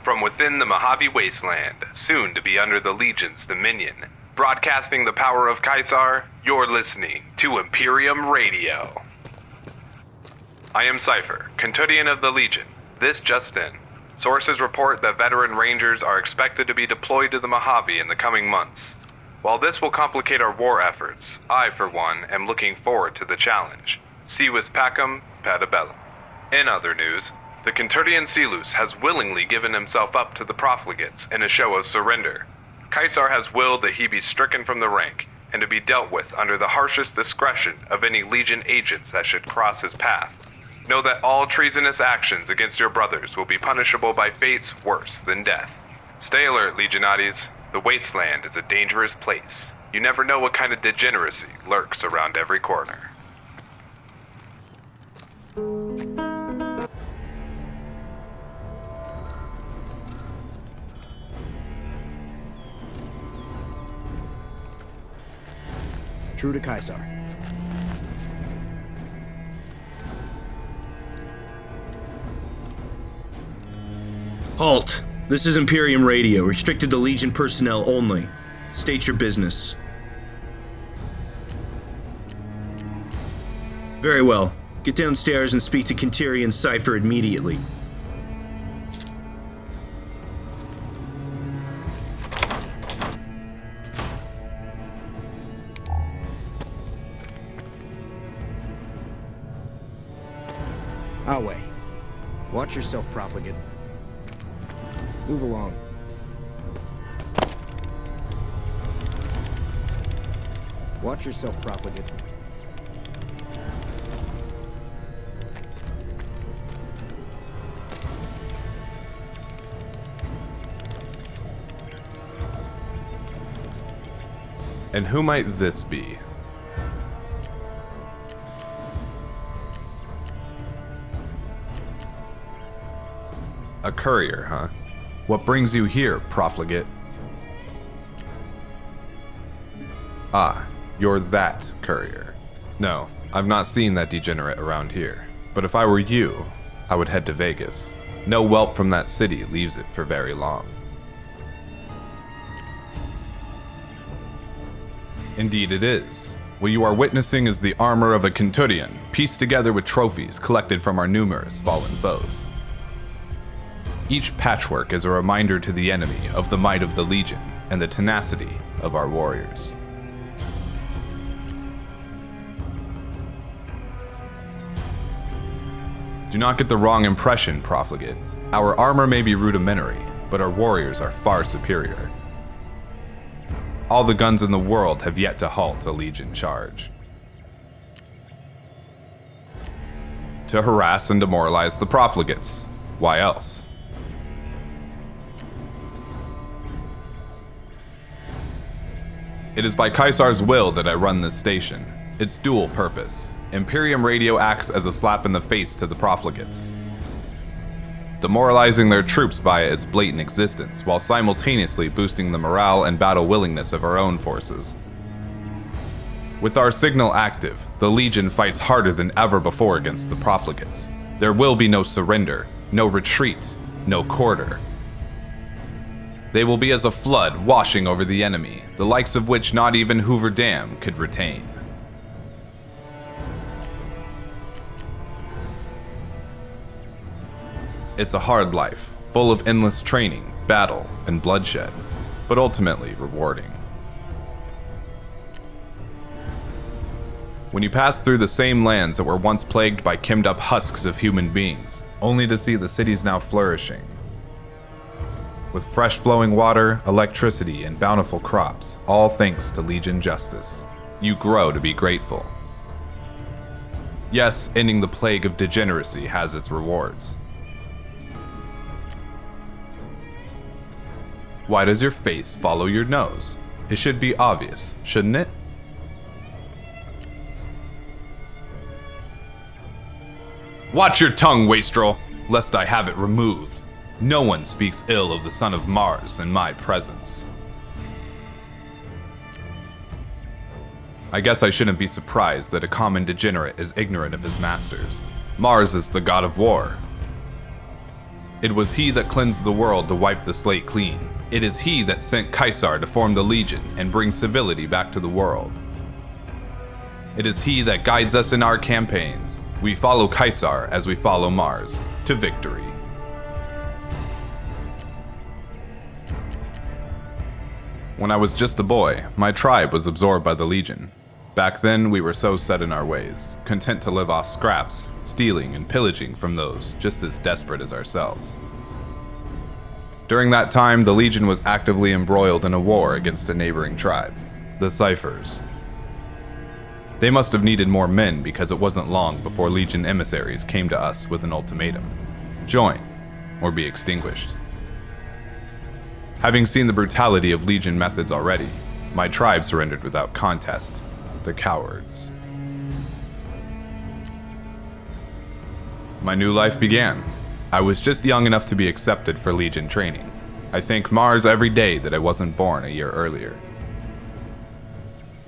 From within the Mojave Wasteland, soon to be under the Legion's dominion, broadcasting the power of Caesar, you're listening to Imperium Radio. I am Cypher, Custodian of the Legion. This just in. Sources report that veteran Rangers are expected to be deployed to the Mojave in the coming months. While this will complicate our war efforts, I, for one, am looking forward to the challenge. Si vis pacem, patabellum. In other news, the Custodian Silus has willingly given himself up to the profligates in a show of surrender. Caesar has willed that he be stricken from the rank, and to be dealt with under the harshest discretion of any Legion agents that should cross his path. Know that all treasonous actions against your brothers will be punishable by fates worse than death. Stay alert, Legionates. The wasteland is a dangerous place. You never know what kind of degeneracy lurks around every corner. True to Caesar. Halt! This is Imperium Radio, restricted to Legion personnel only. State your business. Very well. Get downstairs and speak to Custodian Cypher immediately. Our way. Watch yourself, profligate. Move along. Watch yourself, profligate. And who might this be? A courier, huh? What brings you here, profligate? Ah, you're that courier. No, I've not seen that degenerate around here. But if I were you, I would head to Vegas. No whelp from that city leaves it for very long. Indeed it is. What you are witnessing is the armor of a Custodian, pieced together with trophies collected from our numerous fallen foes. Each patchwork is a reminder to the enemy of the might of the Legion and the tenacity of our warriors. Do not get the wrong impression, profligate. Our armor may be rudimentary, but our warriors are far superior. All the guns in the world have yet to halt a Legion charge. To harass and demoralize the profligates. Why else? It is by Caesar's will that I run this station. Its dual purpose. Imperium Radio acts as a slap in the face to the profligates, demoralizing their troops via its blatant existence, while simultaneously boosting the morale and battle willingness of our own forces. With our signal active, the Legion fights harder than ever before against the profligates. There will be no surrender, no retreat, no quarter. They will be as a flood washing over the enemy, the likes of which not even Hoover Dam could retain. It's a hard life, full of endless training, battle, and bloodshed, but ultimately rewarding. When you pass through the same lands that were once plagued by kimmed-up husks of human beings, only to see the cities now flourishing, with fresh flowing water, electricity, and bountiful crops, all thanks to Legion justice, you grow to be grateful. Yes, ending the plague of degeneracy has its rewards. Why does your face follow your nose? It should be obvious, shouldn't it? Watch your tongue, wastrel, lest I have it removed. No one speaks ill of the son of Mars in my presence. I guess I shouldn't be surprised that a common degenerate is ignorant of his masters. Mars is the god of war. It was he that cleansed the world to wipe the slate clean. It is he that sent Caesar to form the Legion and bring civility back to the world. It is he that guides us in our campaigns. We follow Caesar as we follow Mars, to victory. When I was just a boy, my tribe was absorbed by the Legion. Back then, we were so set in our ways, content to live off scraps, stealing and pillaging from those just as desperate as ourselves. During that time, the Legion was actively embroiled in a war against a neighboring tribe, the Ciphers. They must have needed more men because it wasn't long before Legion emissaries came to us with an ultimatum: join, or be extinguished. Having seen the brutality of Legion methods already, my tribe surrendered without contest. The cowards. My new life began. I was just young enough to be accepted for Legion training. I thank Mars every day that I wasn't born a year earlier.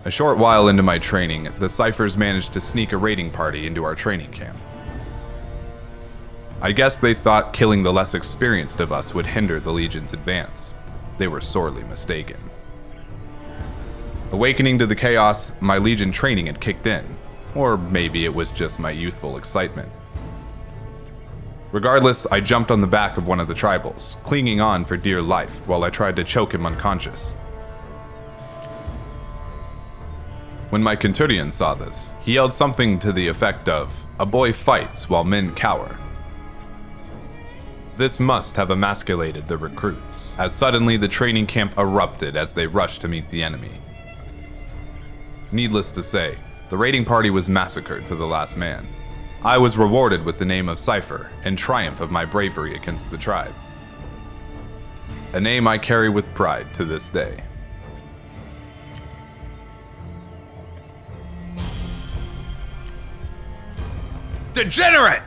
A short while into my training, the Ciphers managed to sneak a raiding party into our training camp. I guess they thought killing the less experienced of us would hinder the Legion's advance. They were sorely mistaken. Awakening to the chaos, my Legion training had kicked in, or maybe it was just my youthful excitement. Regardless, I jumped on the back of one of the tribals, clinging on for dear life while I tried to choke him unconscious. When my Centurion saw this, he yelled something to the effect of, "A boy fights while men cower." This must have emasculated the recruits, as suddenly the training camp erupted as they rushed to meet the enemy. Needless to say, the raiding party was massacred to the last man. I was rewarded with the name of Cipher in triumph of my bravery against the tribe. A name I carry with pride to this day. Degenerate!